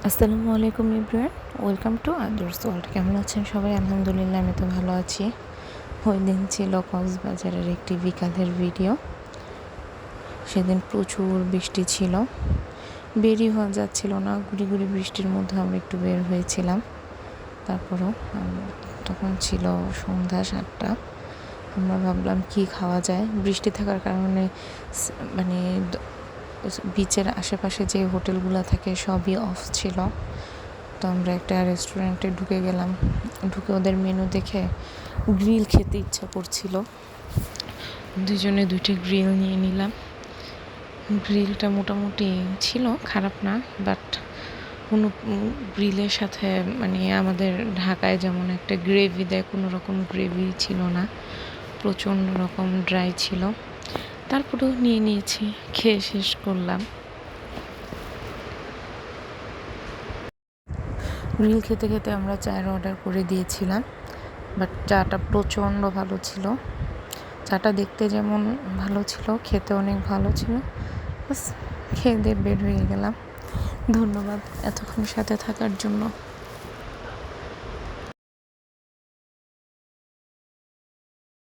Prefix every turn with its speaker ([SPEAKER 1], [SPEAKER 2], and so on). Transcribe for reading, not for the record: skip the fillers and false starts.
[SPEAKER 1] আসসালামু আলাইকুম everyone, welcome to others world. কেমন আছেন সবাই? আলহামদুলিল্লাহ, আমি তো ভালো আছি। ওই দিন ছিল কক্সবাজারের একটি বিকালের ভিডিও। সেদিন প্রচুর বৃষ্টি ছিল, বেরই হওয়া যাচ্ছিল না। গুড়ি গুড়ি বৃষ্টির মধ্যে আমরা একটু বের হয়েছিলাম। তারপরও তখন ছিল সন্ধ্যা 7টা। আমরা ভাবলাম কি খাওয়া যায়। বৃষ্টি থাকার কারণে মানে বিচের আশেপাশে যে হোটেলগুলো থাকে সবই অফ ছিল। তো আমরা একটা রেস্টুরেন্টে ঢুকে গেলাম। ঢুকে ওদের মেনু দেখে গ্রিল খেতে ইচ্ছা করছিল। দুজনে দুইটা গ্রিল নিয়ে নিলাম। গ্রিলটা মোটামুটি ছিল, খারাপ না, বাট কোনো গ্রিলের সাথে আমাদের ঢাকায় যেমন একটা গ্রেভি দেয়, কোনো রকম গ্রেভি ছিল না, প্রচণ্ড রকম ড্রাই ছিল। তারপরেও নিয়ে নিয়েছি, খেয়ে শেষ করলাম। গ্রিল খেতে খেতে আমরা চায়ের অর্ডার করে দিয়েছিলাম, বাট চাটা প্রচণ্ড ভালো ছিল। চাটা দেখতে যেমন ভালো ছিল, খেতে অনেক ভালো ছিল। বাস খেয়ে দিয়ে বের হয়ে গেলাম। ধন্যবাদ এতক্ষণ সাথে থাকার জন্য।